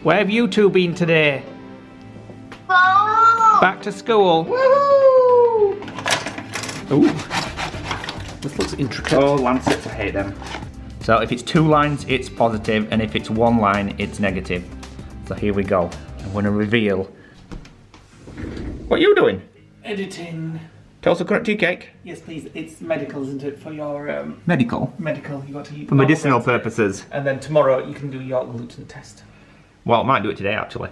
Where have you two been today? Oh. Back to school. Woohoo! Ooh. This looks intricate. Oh, lancets, I hate them. So if it's 2 lines, it's positive, and if it's 1 line, it's negative. So here we go. I'm going to reveal. What are you doing? Editing. Toasted currant tea cake? Yes, please. It's medical, isn't it? For your Medical? medical. You got to eat For medicinal purposes. And then tomorrow you can do your gluten test. Well, I might do it today, actually.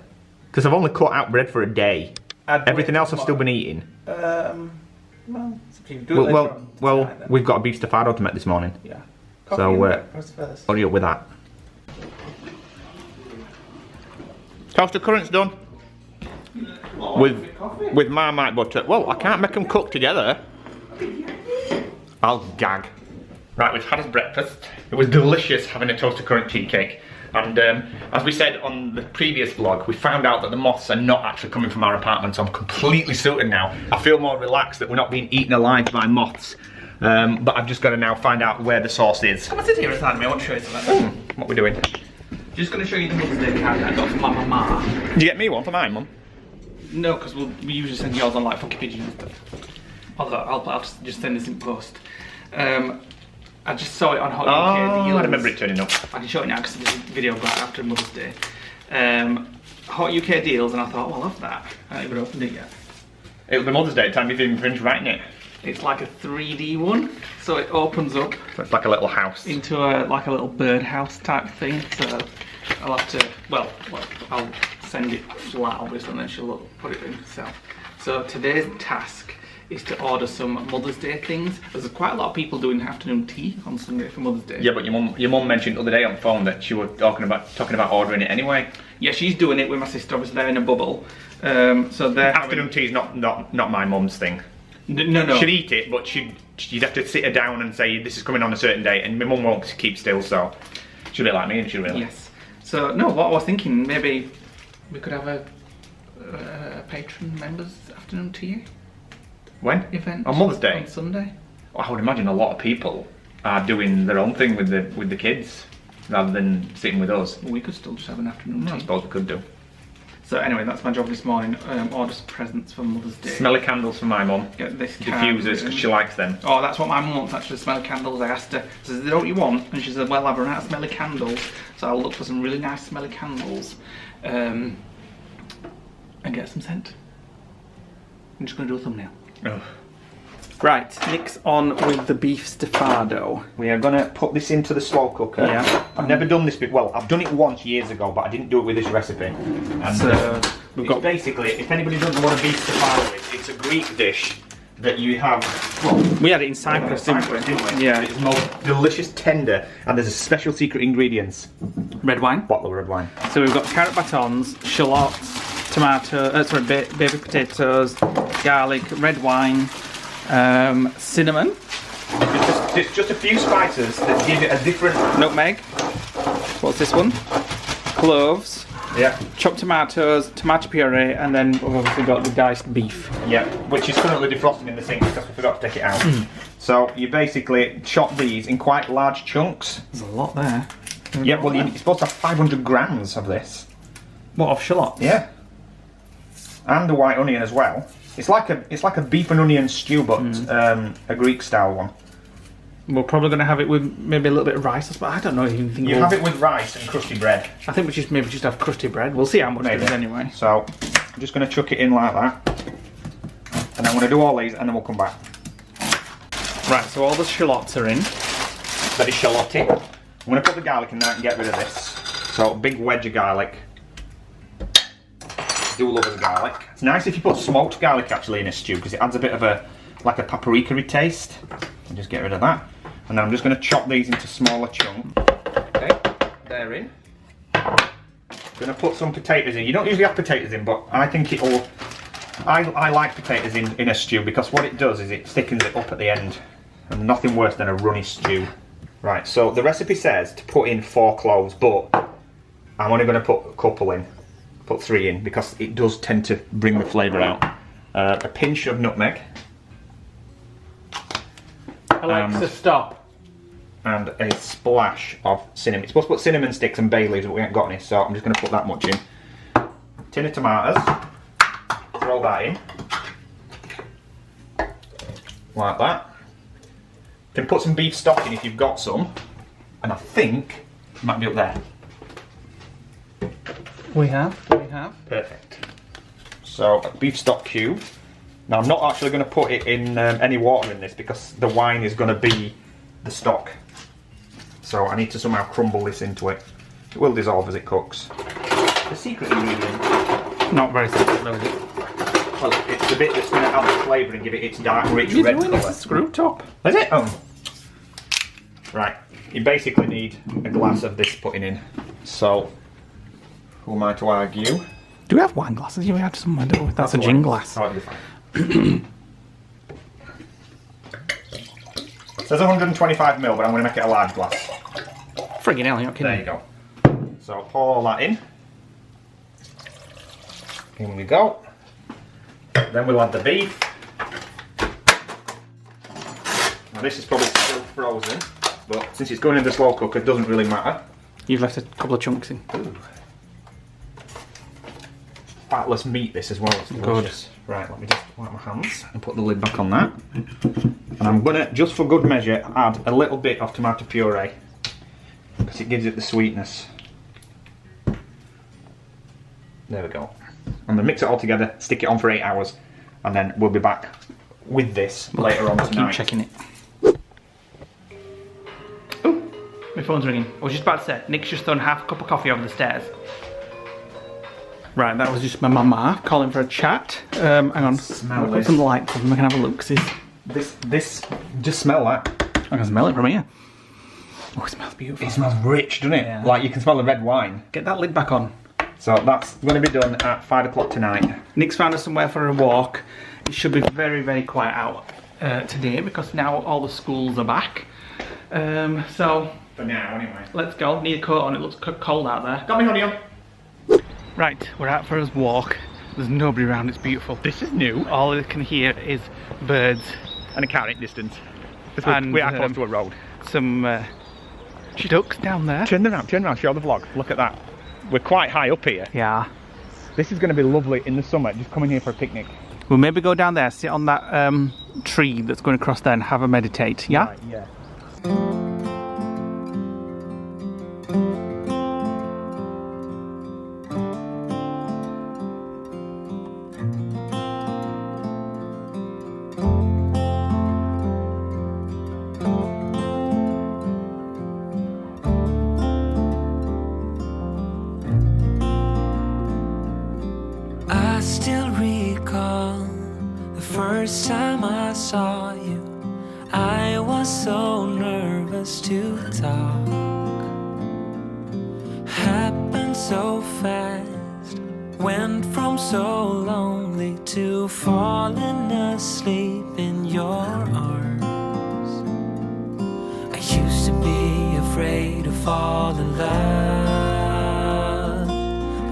Because I've only cut out bread for a day. Everything else I've still been eating. Well, it's up to you. Do it later on tonight, then. We've got a beef stafado to make this morning. Yeah. So, Coffee and breakfast first. Hurry up with that. Toasted currant's done. With Marmite butter. Well, I can't make them cook together. I'll gag. Right, we've had his breakfast. It was delicious having a toasted currant tea cake. And as we said on the previous vlog, we found out that the moths are not actually coming from our apartment, so I'm completely certain now. I feel more relaxed that we're not being eaten alive by moths. But I've just got to now find out where the source is. Come and sit here beside me. I want to show you something. What we're doing. Just going to show you the Mother's Day card that I got from my mama. Did you get me one for mine, Mum? No, because we usually send yours on like Funky Pigeon and stuff. Although I'll just send this in post. I just saw it on Hot UK Deals. I remember it turning up. I can show it now because there's a video right after Mother's Day. Hot UK Deals, and I thought, well, I love that. I haven't even opened it yet. It'll be Mother's Day time if you've finished writing it. It's like a 3D one, so it opens up. So it's like a little house. Into like a little birdhouse type thing. So I'll have to, well, I'll send it flat, obviously, and then she'll put it in herself. So today's task is to order some Mother's Day things. There's quite a lot of people doing afternoon tea on Sunday for Mother's Day. Yeah, but your mum mentioned the other day on the phone that she was talking about ordering it anyway. Yeah, she's doing it with my sister. Obviously, they're in a bubble. So they're afternoon tea is not my mum's thing. No. She'd eat it, but you'd have to sit her down and say this is coming on a certain day, and my mum won't keep still, so she's a bit like me, isn't she, really? Yes. So no, what I was thinking, maybe we could have a patron members afternoon tea. When? Event on Mother's Day? On Sunday. Well, I would imagine a lot of people are doing their own thing with the kids rather than sitting with us. We could still just have an afternoon tea. I suppose we could do. So anyway, that's my job this morning. Order some presents for Mother's Day. Smelly candles for my mum. Get this diffusers because she likes them. Oh, that's what my mum wants actually. Smelly candles. I asked her. I said, "Is that what you want?" And she said, "Well, I've run out of smelly candles, so I'll look for some really nice smelly candles, and get some sent." I'm just going to do a thumbnail. Oh. Right, Nick's on with the beef stafado. We are going to put this into the slow cooker. Yeah. I've never done this before. Well, I've done it once years ago, but I didn't do it with this recipe. And so we've got basically, if anybody doesn't know what a beef stafado is, it's a Greek dish that you have. Well, we had it in Cyprus, didn't we? Yeah. It's the most delicious tender, and there's a special secret ingredients. Red wine. Bottle of red wine. So we've got carrot batons, shallots, baby potatoes, garlic, red wine. Cinnamon. It's just a few spices that give it a different... Nutmeg. What's this one? Cloves. Yeah. Chopped tomatoes, tomato puree, and then we've obviously got the diced beef. Yeah, which is currently defrosting in the sink because we forgot to take it out. So you basically chop these in quite large chunks. There's a lot there. Yeah, well, you're supposed to have 500 grams of this. What, of shallots? Yeah. And a white onion as well. It's like a beef and onion stew, but a Greek style one. We're probably going to have it with maybe a little bit of rice, but I don't know. You have it with rice and crusty bread. I think we maybe just have crusty bread. We'll see how much it is anyway. So I'm just going to chuck it in like that, and I'm going to do all these, and then we'll come back. Right. So all the shallots are in. Very shallotty. I'm going to put the garlic in there and get rid of this. So a big wedge of garlic. I do love the garlic. It's nice if you put smoked garlic actually in a stew because it adds a bit of a paprika-y taste. And just get rid of that. And then I'm just going to chop these into smaller chunks. Okay, they're in. I'm going to put some potatoes in. You don't usually have potatoes in, but I think it'll... I like potatoes in a stew because what it does is it thickens it up at the end. And nothing worse than a runny stew. Right, so the recipe says to put in 4 cloves, but I'm only going to put a couple in. Put 3 in because it does tend to bring the flavour out. A pinch of nutmeg. Alexa, stop. and a splash of cinnamon. It's supposed to put cinnamon sticks and bay leaves, but we ain't got any, so I'm just going to put that much in. Tin of tomatoes, throw that in, like that. You can put some beef stock in if you've got some, and I think it might be up there. We have. Perfect. So a beef stock cube. Now I'm not actually going to put it in any water in this because the wine is going to be the stock. So I need to somehow crumble this into it. It will dissolve as it cooks. The secret ingredient. Not very secret though, is it? Well, it's the bit that's going to add the flavour and give it its dark, rich red colour. It's a screw top. Is it? Oh. Right. You basically need a glass of this putting in. So, who am I to argue? Do we have wine glasses? Yeah, we have somewhere, don't we? That's a gin glass. Oh, it'll be fine. It says 125ml, but I'm going to make it a large glass. Friggin' hell, you're not kidding. There you go. So I'll pour all that in. In we go. Then we'll add the beef. Now this is probably still frozen, but since it's going in the slow cooker, it doesn't really matter. You've left a couple of chunks in. Ooh. Fatless meat this as well. It's delicious. Right, let me just wipe my hands and put the lid back on that. And I'm going to, just for good measure, add a little bit of tomato puree because it gives it the sweetness. There we go. I'm going to mix it all together, stick it on for 8 hours, and then we'll be back with this later on tonight. Keep checking it. Oh, my phone's ringing. I was just about to say, Nick's just thrown half a cup of coffee over the stairs. Right, that was just my mama calling for a chat. Hang on, Smell I'll put this. some lights on, we can have a look. This, just smell that. I can smell it from here. Oh, it smells beautiful. It smells rich, doesn't it? Yeah. Like you can smell the red wine. Get that lid back on. So that's going to be done at 5 o'clock tonight. Nick's found us somewhere for a walk. It should be very, very quiet out today because now all the schools are back. So For now, anyway. let's go. Need a coat on. It looks cold out there. Got me hoodie on. Right, we're out for a walk. There's nobody around. It's beautiful. This is new. All I can hear is birds And a carrot distance. and We are close to a road. some ducks down there. Turn around, show the vlog. Look at that. We're quite high up here. Yeah. This is going to be lovely in the summer. Just come in here for a picnic. We'll maybe go down there, sit on that tree that's going across there and have a meditate. Yeah? Right, yeah. I still recall the first time I saw you. I was so nervous to talk. Happened so fast. Went from so lonely to falling asleep in your arms. I used to be afraid to fall in love.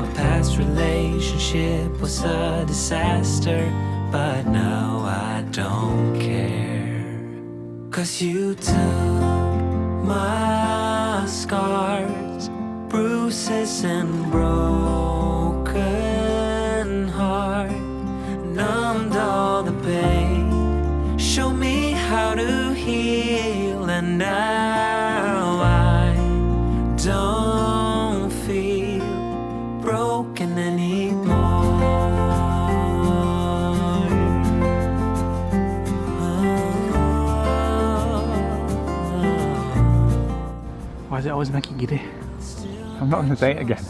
My past relationship was a disaster, but now I don't care. 'Cause you took my scars, bruises and broken heart, numbed all the pain, showed me how to heal, and now I don't feel broken anymore. Why does it always make you giddy? I'm not going to say it again.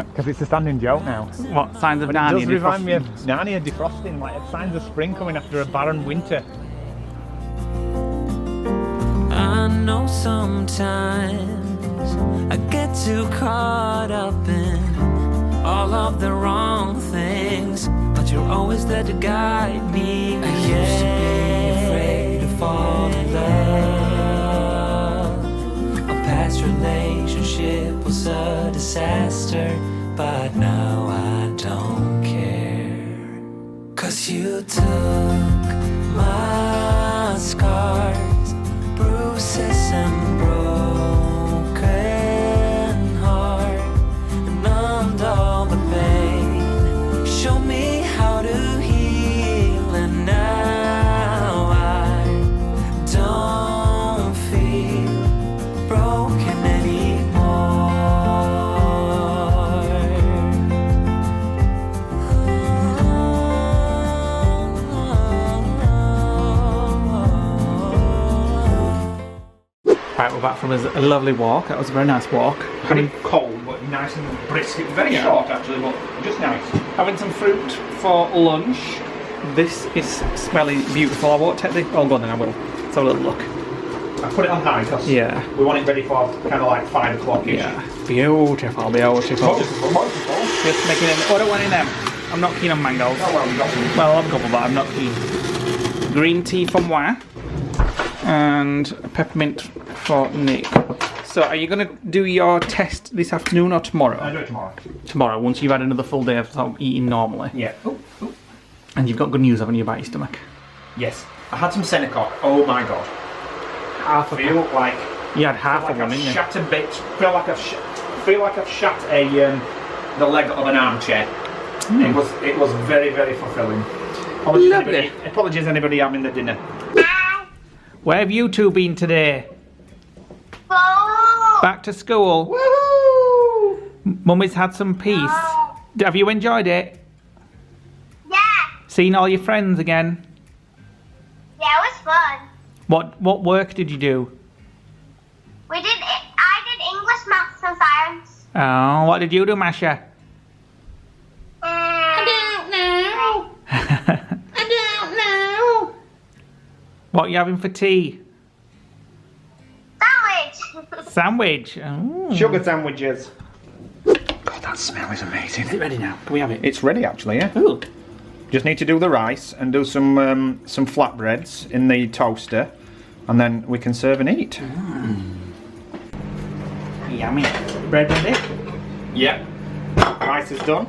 Because it's a standing joke now. What, signs of But it Narnia? does remind me of defrosting? Narnia defrosting, like signs of spring coming after a barren winter. I know sometimes I get too caught up in all of the wrong things, but you're always there to guide me. I used to be afraid to fall in love. A past relationship was a disaster, but now I don't care. 'Cause you took my scars, bruises and broken got back from a lovely walk. That was a very nice walk. Very cold, but nice and brisk. It was very short actually, but just nice. Having some fruit for lunch. This is smelling beautiful. I won't take the... Oh, go on then, I will. Let's have a little look. I put it on high because we want it ready for kind of like 5 o'clock-ish. Yeah, beautiful, beautiful. Just making it... Oh, I don't want any of them. I'm not keen on mangoes. Oh, well, we've got some. Well, I'll have a couple, but I'm not keen. Green tea for moi. And peppermint for Nick. So, are you going to do your test this afternoon or tomorrow? I'll do it tomorrow. Tomorrow, once you've had another full day of sort of eating normally. Yeah. Oh. And you've got good news, haven't you, about your stomach? Yes. I had some Seneca. Oh my god. Half I feel like you had half like of one, I've didn't you? shat a bit. Feel like I've shat the leg of an armchair. It was very, very fulfilling. Apologies anybody having the dinner. Where have you two been today? Back to school. Woohoo! Mummy's had some peace. No. Have you enjoyed it? Yeah. Seen all your friends again? Yeah, it was fun. What work did you do? I did English, maths and science. Oh, what did you do, Masha? I don't know. I don't know. What are you having for tea? Sandwich. Sandwich. Oh. Sugar sandwiches. God, that smell is amazing. Is it ready now? Can we have it? It's ready actually, yeah. Ooh. Just need to do the rice and do some flatbreads in the toaster, and then we can serve and eat. Yummy. Bread ready? Yep. Rice is done.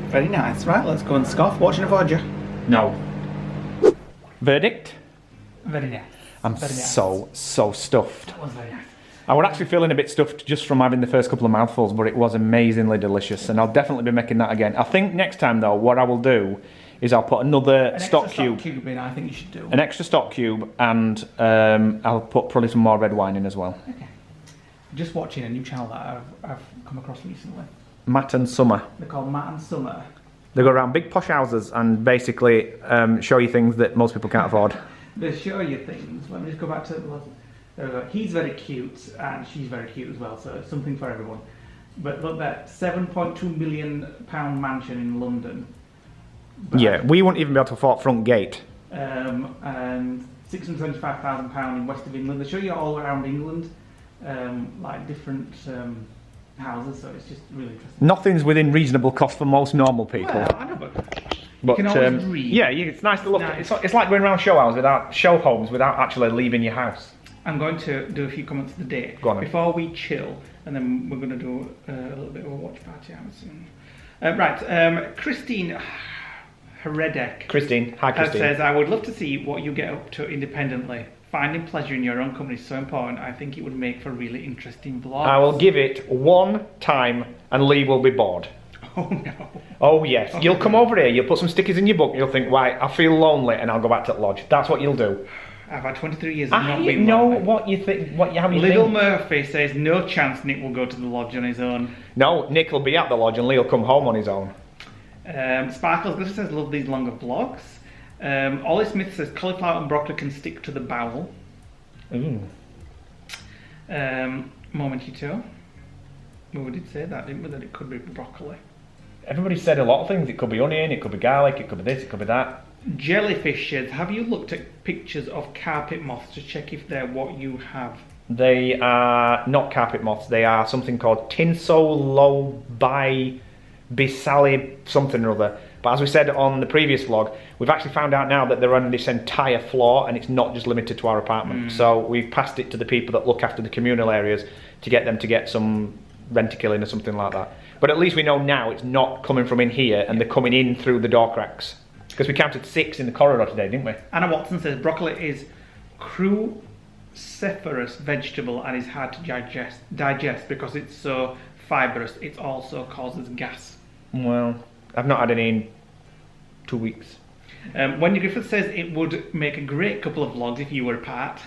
Very nice. Right, let's go and scoff. Watching a Voyager. No. Verdict? Very nice. I'm Very nice. so stuffed. That was very nice. I was actually feeling a bit stuffed just from having the first couple of mouthfuls, but it was amazingly delicious, and I'll definitely be making that again. I think next time though, what I will do is I'll put another stock cube in, I think you should do. an extra stock cube, and I'll put probably some more red wine in as well. Okay. Just watching a new channel that I've come across recently. Matt and Summer. They're called Matt and Summer. They go around big posh houses and basically show you things that most people can't afford. They show you things. Let me just go back to there we go. He's very cute and she's very cute as well, so it's something for everyone. But look, that £7.2 million mansion in London. Yeah, we won't even be able to afford front gate. And £625,000 in west of England. They show you all around England, like different houses, so it's just really interesting. Nothing's within reasonable cost for most normal people. Well, I know, But you can always read. yeah, it's nice to look. Nice. It's like going around show homes without actually leaving your house. I'm going to do a few comments of the day Go on then. before we chill, and then we're going to do a little bit of a watch party. Right, Christine Heredek Christine, hi Christine. says, I would love to see what you get up to independently. Finding pleasure in your own company is so important. I think it would make for really interesting vlogs. I will give it one time, and Lee will be bored. Oh no. Oh yes, you'll come over here. You'll put some stickers in your book. You'll think, right, I feel lonely, and I'll go back to the lodge. That's what you'll do. I've had 23 years of not I being know lonely. what you think. How you Little think. Murphy says no chance Nick will go to the lodge on his own. No, Nick will be at the lodge, and Lee will come home on his own. Sparkles Glitter says love these longer vlogs. Ollie Smith says cauliflower and broccoli can stick to the bowel. Ooh. Momentito. Well, we did say that, didn't we? That it could be broccoli. Everybody said a lot of things. It could be onion, it could be garlic, it could be this, it could be that. Jellyfish says, have you looked at pictures of carpet moths to check if they're what you have? They are not carpet moths. They are something called Tinsolobi Bisali something or other. But as we said on the previous vlog, we've actually found out now that they're on this entire floor, and it's not just limited to our apartment. So we've passed it to the people that look after the communal areas to get them to get some renticilling or something like that. But at least we know now it's not coming from in here, and they're coming in through the door cracks. Because we counted 6 in the corridor today, didn't we? Anna Watson says broccoli is cruciferous vegetable and is hard to digest because it's so fibrous. It also causes gas. Well, I've not had any in 2 weeks. Wendy Griffith says it would make a great couple of vlogs if you were apart.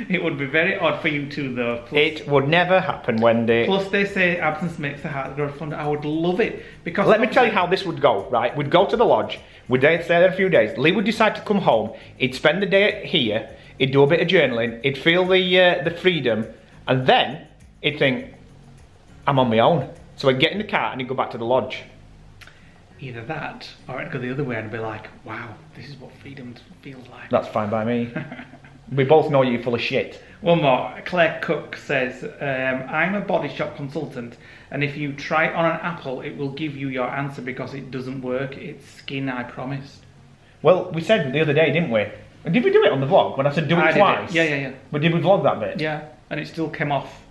It would be very odd for you two though. Plus, It would never happen, Wendy. plus they say absence makes the heart grow fonder. I would love it because Let me tell you how this would go, right? We'd go to the lodge, we'd stay there a few days. Lee would decide to come home, he'd spend the day here, he'd do a bit of journaling, he'd feel the freedom, and then he'd think, I'm on my own. So he'd get in the car and he'd go back to the lodge. Either that, or I'd go the other way and be like, wow, this is what freedom feels like. That's fine by me. We both know you're full of shit. One more. Claire Cook says, I'm a body shop consultant, and if you try it on an apple, it will give you your answer because it doesn't work. It's skin, I promise. Well, we said the other day, didn't we? Did we do it on the vlog when I said do it twice? Yeah. But did we vlog that bit? Yeah, and it still came off.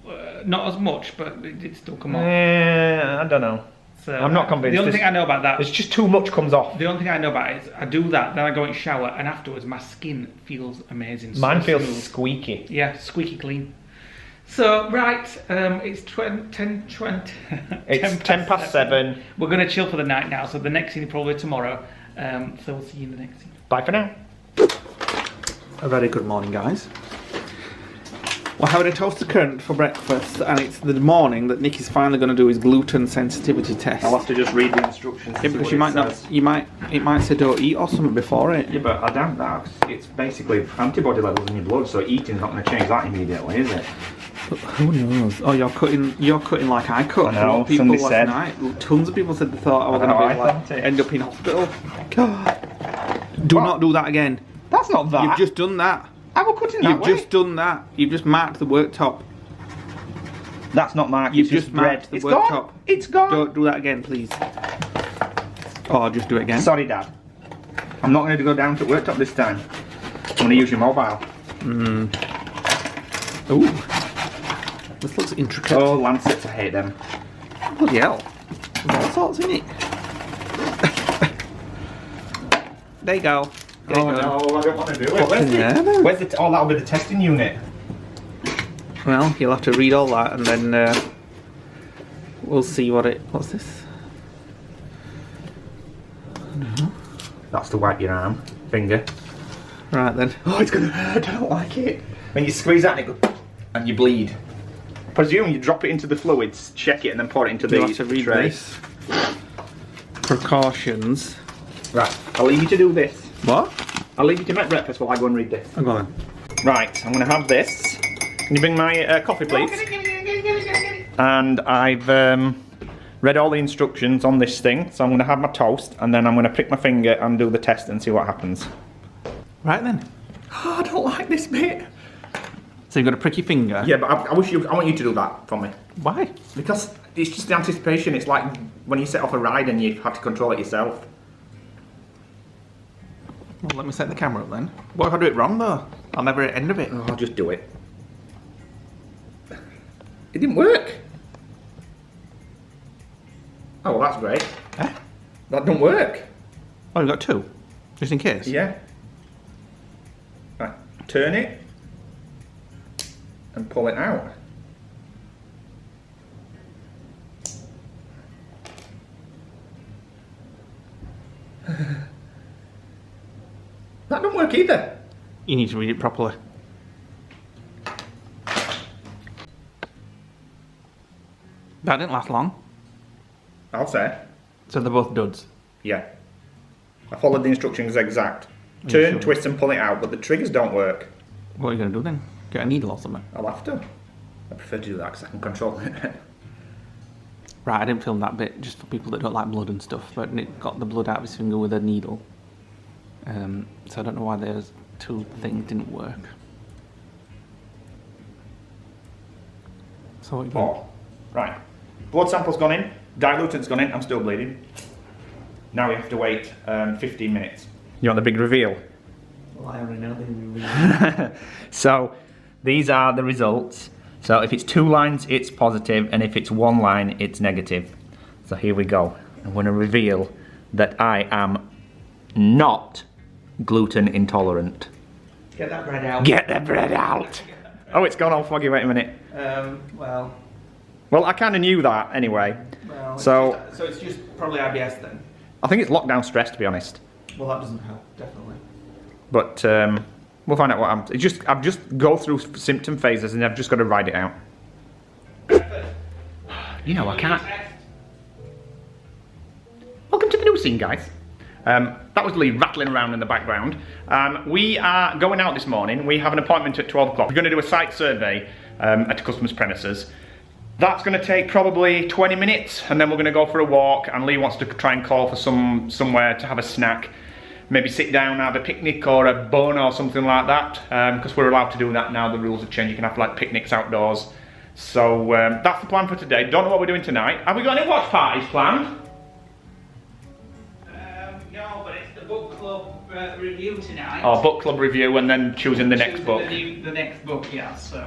Not as much, but it did still come off. I don't know. So I'm not convinced. The only thing I know about that... There's just too much comes off. The only thing I know about it is I do that, then I go in shower, and afterwards my skin feels amazing. Mine so feels smooth. squeaky. Yeah, squeaky clean. So, right, it's 10 past 7. We're going to chill for the night now, so the next scene is probably tomorrow. So we'll see you in the next scene. Bye for now. A very good morning, guys. We're having a toasted currant for breakfast, and it's the morning that Nick is finally going to do his gluten sensitivity test. I'll have to just read the instructions. Yeah, because you might not. It might say don't eat or something before it. Yeah, but I doubt that. It's basically antibody levels in your blood, so eating's not going to change that immediately, is it? But who knows? Oh, you're cutting like I cut. I know, A lot of people somebody last said. night. Tons of people said they thought I was I going know, to be I thought it. end up in hospital. God. Do What? not do that again. That's not that. You've just done that. I will cut it that You've way. just done that. You've just marked the worktop. That's not marked. You've It's just just bread. marked the It's worktop. gone. It's gone. Don't do that again, please. Or just do it again. Sorry, Dad. I'm not going to go down to worktop this time. I'm going to use your mobile. Ooh. This looks intricate. Oh, lancets, I hate them. Bloody hell. There's all sorts in it. There you go. There you go. no, I don't want to do it. What's in there then? Where's the... Oh, that'll be the testing unit. Well, you'll have to read all that and then we'll see what it... What's this? That's to wipe your arm. Finger. Right then. Oh, it's going to hurt. I don't like it. When you squeeze that and it goes... And you bleed. Presume you drop it into the fluids, check it, and then pour it into the You'll have to read tray. this. Precautions. Right, I'll leave you to do this. What? I'll leave you to make breakfast while I go and read this. Oh, go on. Right, I'm going to have this. Can you bring my coffee, please? And I've read all the instructions on this thing, so I'm going to have my toast, and then I'm going to prick my finger and do the test and see what happens. Right then. Oh, I don't like this bit. So you've got to prick your finger? Yeah, but I want you to do that for me. Why? Because it's just the anticipation. It's like when you set off a ride and you have to control it yourself. Well, let me set the camera up then. What if I do it wrong though? I'll never hit the end of it. Oh, I'll just do it. It didn't work. Oh, well, that's great. Eh? That don't work. Oh, you've got two? Just in case? Yeah. Right, turn it and pull it out. That don't work either. You need to read it properly. That didn't last long. I'll say. So they're both duds. Yeah. I followed the instructions exact. you Turn, sure? twist and pull it out, but the triggers don't work. What are you going to do then? Get a needle or something? I'll have to. I prefer to do that because I can control it. Right, I didn't film that bit just for people that don't like blood and stuff, but Nick got the blood out of his finger with a needle. So I don't know why those two things didn't work. So what you doing? Oh, right. Blood sample's gone in, dilutant's gone in, I'm still bleeding. Now we have to wait 15 minutes. You want the big reveal? Well, I already know the So, these are the results. So if it's 2 lines, it's positive, and if it's 1 line, it's negative. So here we go. I'm going to reveal that I am not gluten intolerant. Get that bread out. Get the bread out! Oh, it's gone all foggy, wait a minute. Well, Well, I kind of knew that anyway. it's So- it's just probably IBS then. I think it's lockdown stress, to be honest. Well, that doesn't help, definitely. But we'll find out what happens. It's just, I've just go through symptom phases and I've just got to ride it out. You know, I can't. Welcome to the new scene, guys. That was Lee rattling around in the background. We are going out this morning. We have an appointment at 12 o'clock. We're going to do a site survey at a customer's premises. That's going to take probably 20 minutes, and then we're going to go for a walk, and Lee wants to try and call for somewhere to have a snack. Maybe sit down, have a picnic or a bun or something like that, because we're allowed to do that now. The rules have changed. You can have like picnics outdoors. So that's the plan for today. Don't know what we're doing tonight. Have we got any watch parties planned? No, but it's the book club review tonight. Oh, book club review, and then choosing the next book. The next book, yeah. So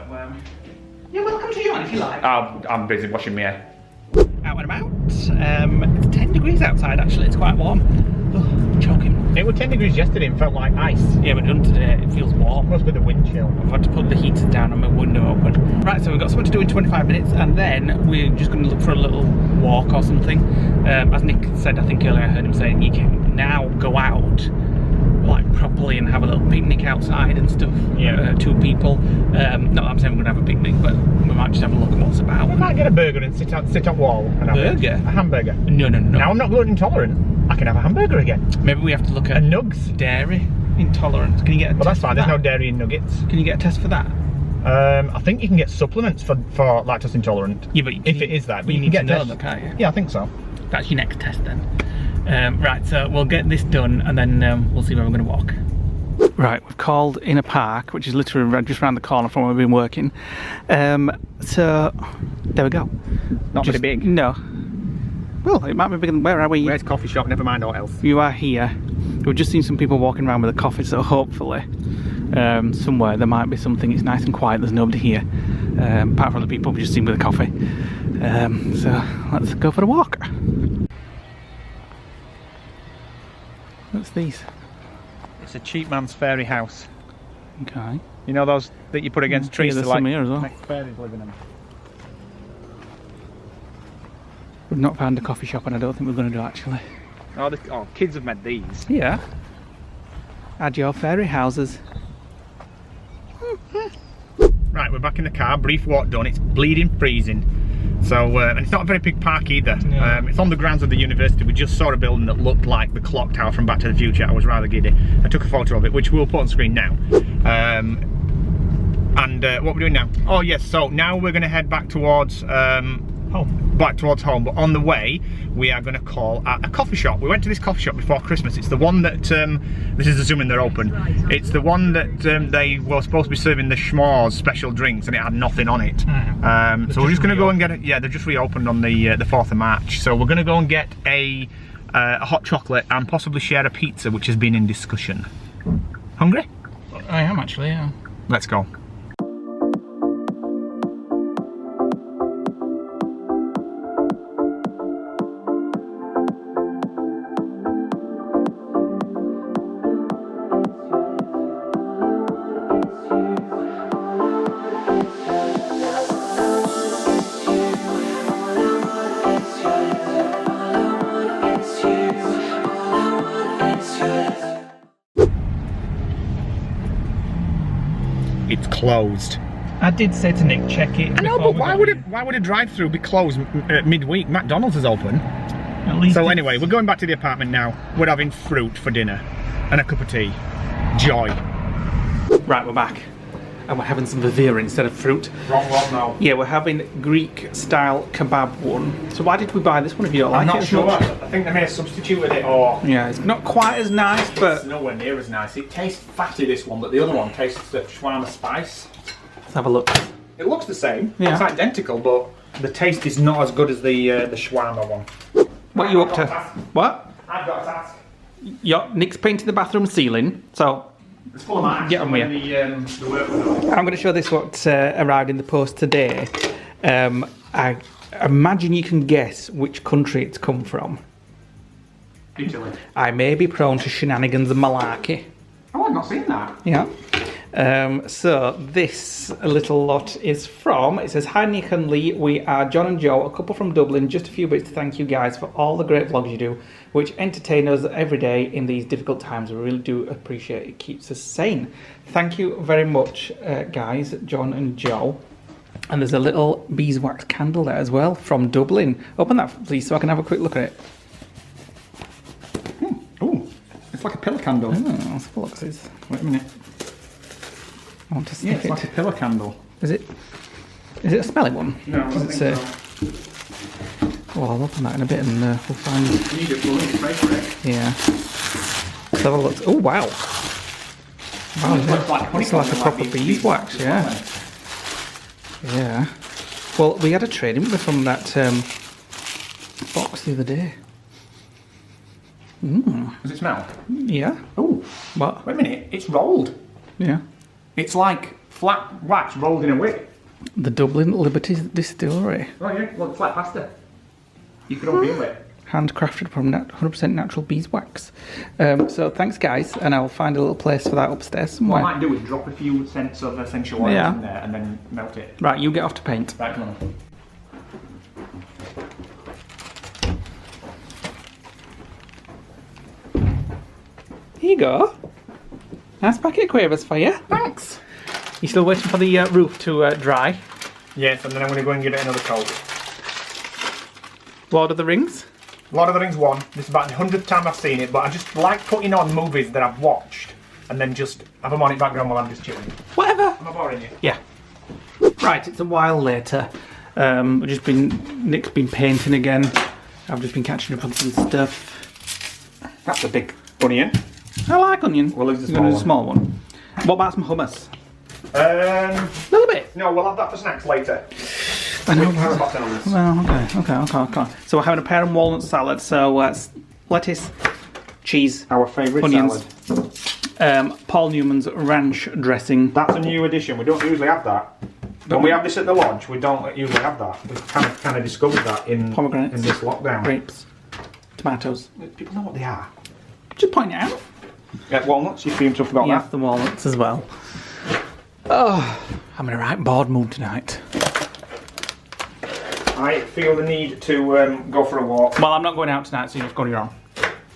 you're welcome to join if you like. I'm busy washing my hair. Out and about. It's 10 degrees outside actually, it's quite warm. Oh, choking. It was 10 degrees yesterday and felt like ice. Yeah, but done today, it feels warm. Must be the wind chill. I've had to put the heaters down and my window open. Right, so we've got something to do in 25 minutes, and then we're just going to look for a little walk or something. As Nick said, I think earlier I heard him saying you can now go out like properly and have a little picnic outside and stuff. Yeah. 2 people. Not that I'm saying we're going to have a picnic, but we might just have a look at what's about. We might get a burger and sit on wall. And have Burger? A hamburger. No. Now I'm not gluten intolerant. I can have a hamburger again. Maybe we have to look at And nugs. dairy intolerance. Can you get a Well, test that's fine. for There's that? no dairy in nuggets. Can you get a test for that? I think you can get supplements for lactose intolerant. Yeah, but if it is that, but you you can need get to know tests. that, can't you? Yeah, I think so. That's your next test then. Right, so we'll get this done and then we'll see where we're going to walk. Right, we've called in a park, which is literally just around the corner from where we've been working. So there we go. Not very big. No. Well, it might be bigger than where are we? Where's coffee shop? Never mind all else. You are here. We've just seen some people walking around with a coffee, so hopefully somewhere there might be something. It's nice and quiet, there's nobody here. Apart from the people we've just seen with a coffee. So let's go for a walk. What's these? It's a cheap man's fairy house. Okay. You know those that you put against trees? Yeah, there's to, like, some here as well. make fairies live in them. We've not found a coffee shop, and I don't think we're going to do actually. Oh, kids have made these. Yeah. Add your fairy houses. Right, we're back in the car. Brief walk done. It's bleeding freezing. So, and it's not a very big park either. No. It's on the grounds of the university. We just saw a building that looked like the clock tower from Back to the Future. I was rather giddy. I took a photo of it, which we'll put on screen now. What we're doing now? Oh yes, so now we're going to head back towards home. Back towards home, but on the way we are going to call at a coffee shop. We went to this coffee shop before Christmas. It's the one that this is assuming they're open. It's the one that they were supposed to be serving the s'mores special drinks, and it had nothing on it. So we're just going to go and get it. Yeah, they've just reopened on the 4th of March. So we're going to go and get a hot chocolate and possibly share a pizza, which has been in discussion. Hungry? I am actually, yeah. Let's go. It's closed. I did say to Nick, check it. I know, but why would a drive-through be closed midweek? McDonald's is open. At least So anyway, we're going back to the apartment now. We're having fruit for dinner and a cup of tea. Joy. Right, we're back. And we're having some Vivera instead of fruit. Wrong one now. Yeah, we're having Greek-style kebab one. So why did we buy this one if you don't like I'm it not as sure. much? I think they may have substituted it, or Yeah, it's not quite as nice, it's but nowhere near as nice. It tastes fatty, this one, but the other one tastes the shawarma spice. let's have a look. It looks the same. Yeah. It's identical, but the taste is not as good as the shawarma one. What are you up to? What? I've got a task. Nick's painting the bathroom ceiling, so It's full of marks. Get on with the work we're doing. I'm going to show this what arrived in the post today. I imagine you can guess which country it's come from. Italy. I may be prone to shenanigans and malarkey. Oh, I've not seen that. Yeah. So this little lot is from, it says, "Hi Nick and Lee, we are John and Joe, a couple from Dublin. Just a few bits to thank you guys for all the great vlogs you do, which entertain us every day in these difficult times. We really do appreciate it. It keeps us sane. Thank you very much, guys, John and Joe." And there's a little beeswax candle there as well from Dublin. Open that, please, so I can have a quick look at it. Ooh. It's like a pillar candle. Oh, let's have a look. Wait a minute. I want to Yeah, sniff it's it. like a pillar candle. Is it a smelly one? No, I don't Does think it say? Well, I'll open that in a bit and we'll find. You need it, we'll need to pay for it. Yeah. Let's have a look. Oh wow. Wow, It looks like it's like a honeycomb, proper like these beeswax, as yeah. well. Yeah. Well, we had a trade, didn't we, from that box the other day? Does it smell? Yeah. Oh, What? wait a minute. It's rolled. Yeah. It's like flat wax rolled in a wick. The Dublin Liberty Distillery. Oh yeah, look, it's like pasta. You can all feel it. Handcrafted from 100% natural beeswax. So thanks, guys, and I'll find a little place for that upstairs somewhere. What I might do is drop a few cents of essential oils Yeah. in there and then melt it. Right, you get off to paint. Right, come on. Here you go. Nice packet of quavers for you. Thanks. You still waiting for the roof to dry? Yes, and then I'm going to go and give it another coat. Lord of the Rings? Lord of the Rings 1. This is about the 100th time I've seen it, but I just like putting on movies that I've watched and then just have them on in background while I'm just chilling. Whatever. Am I boring you? Yeah. Right, it's a while later. Nick's been painting again. I've just been catching up on some stuff. That's a big onion. I like onion. We'll use the You're gonna small do one. a small one. What about some hummus? A little bit. No, we'll have that for snacks later. I know. How about those? Well, okay. So we're having a pear and walnut salad. So lettuce, cheese, Our favourite onions. salad. Paul Newman's ranch dressing. That's a new addition. We don't usually have that. When we have this at the lodge, we don't usually have that. We've kind of discovered that in Pomegranates. this lockdown. Grapes, tomatoes. People know what they are. Just point it out. Walnuts, you seem to have forgot Yeah, that. the walnuts as well. Oh, I'm in a right bored mood tonight. I feel the need to go for a walk. Well, I'm not going out tonight, so you just go to your own.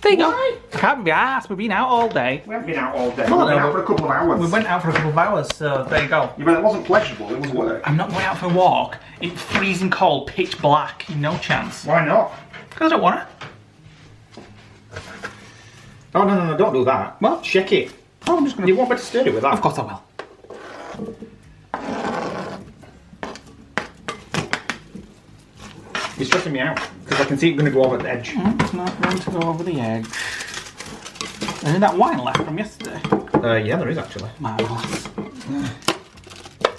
There you go. I can't be arsed. We've been out all day. We haven't been out all day. Well, We've been no, out for a couple of hours. We went out for a couple of hours, so there you go. Yeah, but it wasn't pleasurable, it was work. I'm not going out for a walk. It's freezing cold, pitch black. No chance. Why not? Because I don't want to. Oh, no, don't do that. What? Shake it. Oh, I'm just going You want me to stir it with that? Of course I will. You're stressing me out, because I can see it going to go over the edge. It's not going to go over the edge. Is that wine left from yesterday? Yeah, there is actually. Marvellous.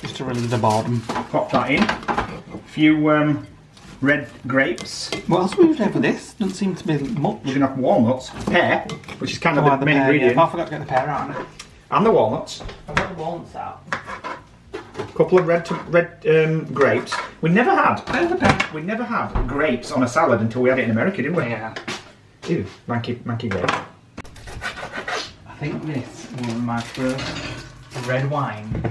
Just to relieve the boredom. Pop that in. A few red grapes. What else we have for this? Doesn't seem to be much. We're going to have walnuts, pear, which is kind of the main pear, ingredient, yeah. I forgot to get the pear out. and the walnuts. I've got the walnuts out. A couple of red grapes. We never had. There's the pear. We never had grapes on a salad until we had it in America, didn't we? Yeah. Ew, manky grape. I think this was my first red wine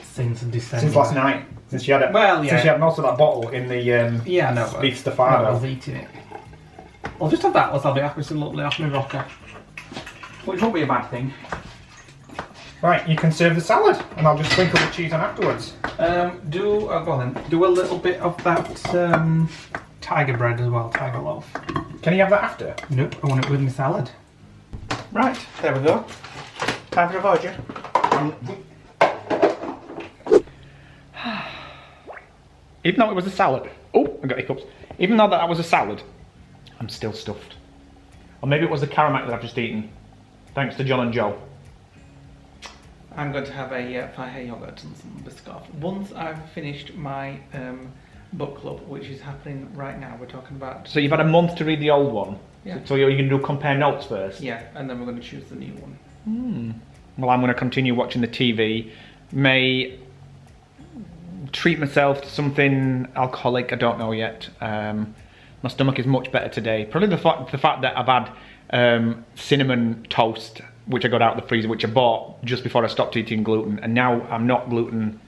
since December. Since last night. Since she had it. Well, yeah. Since she had most of that bottle in the Yeah, I know. but beef I stafado. was eating it. I'll just have that, I'll be happy some lovely off my rocker. Which won't be a bad thing. Right, you can serve the salad, and I'll just sprinkle the cheese on afterwards. Go on then. Do a little bit of that tiger bread as well, tiger loaf. Can you have that after? Nope, I want it with my salad. Right, there we go. Time for a voyager. Even though it was a salad, oh, I got hiccups. Even though that was a salad, I'm still stuffed. Or maybe it was the Karamak that I've just eaten. Thanks to John and Joe. I'm going to have a Fire yogurt and some biscoff. Once I've finished my book club, which is happening right now, we're talking about... So you've had a month to read the old one? Yeah. So you're going to do compare notes first? Yeah, and then we're going to choose the new one. Well, I'm going to continue watching the TV. May treat myself to something alcoholic, I don't know yet. My stomach is much better today. Probably the fact that I've had cinnamon toast, which I got out of the freezer, which I bought just before I stopped eating gluten, and now I'm not gluten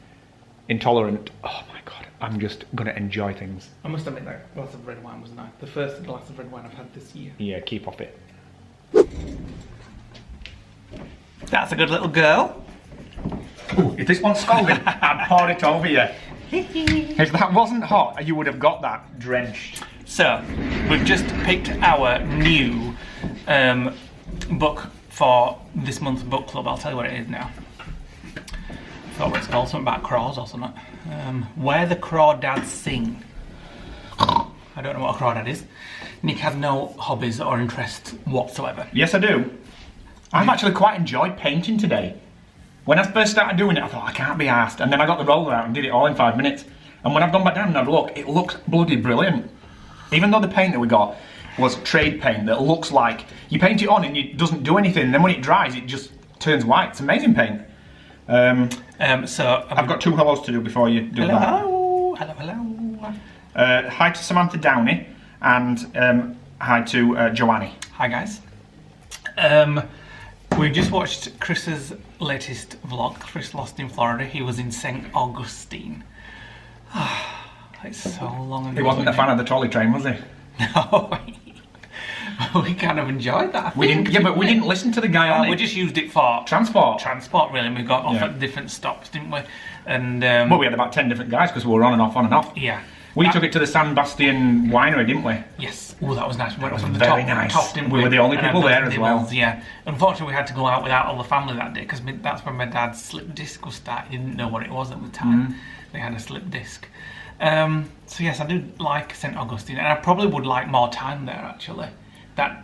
intolerant. Oh my god, I'm just going to enjoy things. I must admit that glass of red wine was nice. The first glass of red wine I've had this year. Yeah, keep off it. That's a good little girl. Ooh, if this one's scalding, I'd pour it over you. If that wasn't hot, you would have got that drenched. So, we've just picked our new book for this month's book club. I'll tell you what it is now. I thought what it's called, something about crows or something. Where the Crawdads Sing. I don't know what a crawdad is. Nick has no hobbies or interests whatsoever. Yes, I do. I've actually quite enjoyed painting today. When I first started doing it, I thought, I can't be arsed. And then I got the roller out and did it all in 5 minutes. And when I've gone back down and had a look, it looks bloody brilliant. Even though the paint that we got was trade paint that looks like you paint it on and it doesn't do anything. And then when it dries, it just turns white. It's amazing paint. So I've got 2 hellos to do before you do that. Hello, hello. Hi to Samantha Downey and hi to Joannie. Hi guys. We just watched Chris's latest vlog. Chris lost in Florida. He was in St. Augustine. It's so long ago. He wasn't a fan of the trolley train, was he? No. We kind of enjoyed that. We didn't listen to the guy on it. We just used it for transport. Transport, really. And we got off at different stops, didn't we? And well, we had about 10 different guys because we were on and off, on and off. Yeah. We took it to the San Bastian winery, didn't we? Yes. Oh, that was nice. We went from the very top, nice. top, didn't we? We were the only people there as well. Yeah. Unfortunately, we had to go out without all the family that day because that's when my dad's slip disc was started. He didn't know what it was at the time. They had a slip disc. So yes, I do like St. Augustine, and I probably would like more time there actually. That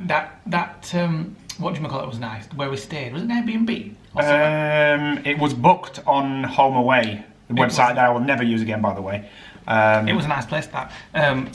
what do you call it was nice. Where we stayed, was it an Airbnb? It was booked on Home Away, the website that I will never use again, by the way. It was a nice place, that.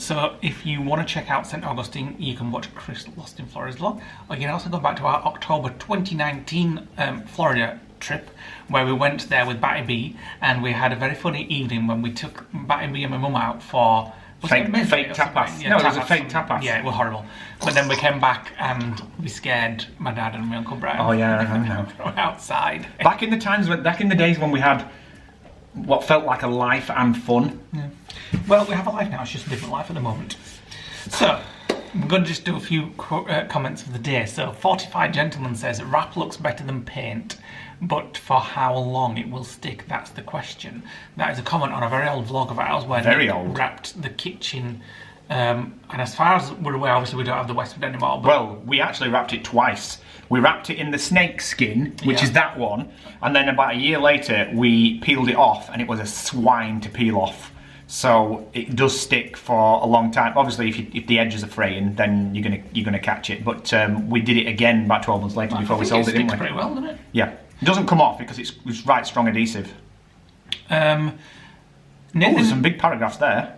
So if you want to check out St. Augustine, you can watch Chris Lost in Florida's vlog, or you can also go back to our October 2019 Florida trip, where we went there with Batty B, and we had a very funny evening when we took Batty B and my mum out for fake tapas. Yeah, no, tapas. it was a fake tapas. Yeah, it was horrible. But then we came back and we scared my dad and my Uncle Brian. Oh yeah, I know. From outside. Back in the days when we had what felt like a life and fun. Yeah. Well, we have a life now. It's just a different life at the moment. So I'm going to just do a few comments of the day. So, Fortified Gentleman says, wrap looks better than paint, but for how long it will stick, that's the question. That is a comment on a very old vlog of ours where Nick wrapped the kitchen. And as far as we're aware, obviously we don't have the Westwood anymore. But well, we actually wrapped it twice. We wrapped it in the snake skin, which is that one, and then about a year later we peeled it off, and it was a swine to peel off. So it does stick for a long time. Obviously, if the edges are fraying, then you're gonna catch it. But we did it again about 12 months later before we sold it, didn't we? Pretty well, doesn't it? Yeah, it doesn't come off because it's right strong adhesive. There's some big paragraphs there.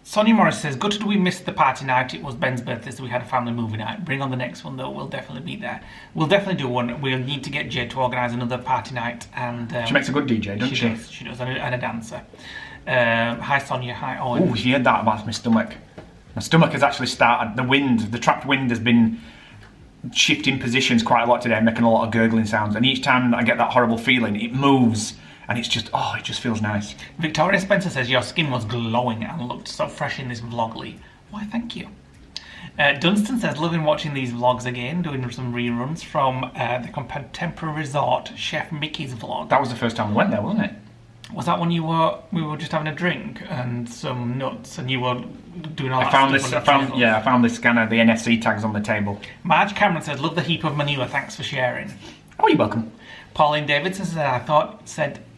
Sonia Morris says, gutted we missed the party night. It was Ben's birthday, so we had a family movie night. Bring on the next one, though. We'll definitely be there. We'll definitely do one. We'll need to get Jade to organise another party night. And she makes a good DJ, doesn't she? She does, and a dancer. Hi, Sonia. Hi, Owen. Oh, you heard that about my stomach. My stomach has actually started. The trapped wind has been shifting positions quite a lot today, making a lot of gurgling sounds. And each time I get that horrible feeling, it moves. And it's just, it just feels nice. Victoria Spencer says, your skin was glowing and looked so fresh in this vlogly. Why, thank you. Dunstan says, loving watching these vlogs again, doing some reruns from the Contemporary Resort, Chef Mickey's vlog. That was the first time we went there, wasn't it? Was that when we were just having a drink and some nuts and you were doing all I found this scanner, the NFC tags on the table. Marge Cameron says, love the heap of manure, thanks for sharing. Oh, you're welcome. Pauline Davidson said,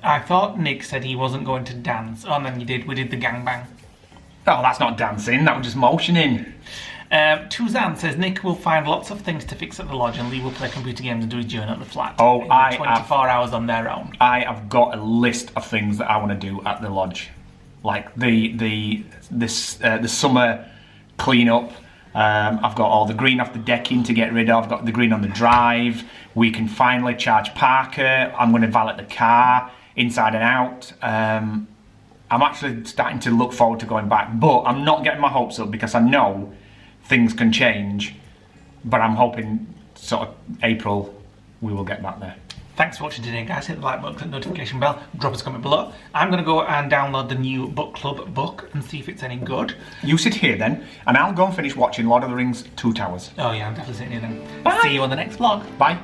I thought Nick said he wasn't going to dance. Oh, and then we did the gangbang. Oh, that's not dancing, that was just motioning. Tuzan says, Nick will find lots of things to fix at the lodge and Lee will play computer games and do his journey at the flat. Oh, 24 hours on their own. I have got a list of things that I want to do at the lodge. Like the summer clean up. I've got all the green off the decking to get rid of. I've got the green on the drive. We can finally charge Parker. I'm going to valet the car inside and out. I'm actually starting to look forward to going back, but I'm not getting my hopes up because I know things can change. But I'm hoping sort of April we will get back there. Thanks for watching today, guys. Hit the like button, click the notification bell, drop us a comment below. I'm going to go and download the new book club book and see if it's any good. You sit here then, and I'll go and finish watching Lord of the Rings 2 Towers. Oh yeah, I'm definitely sitting here then. Bye. See you on the next vlog. Bye.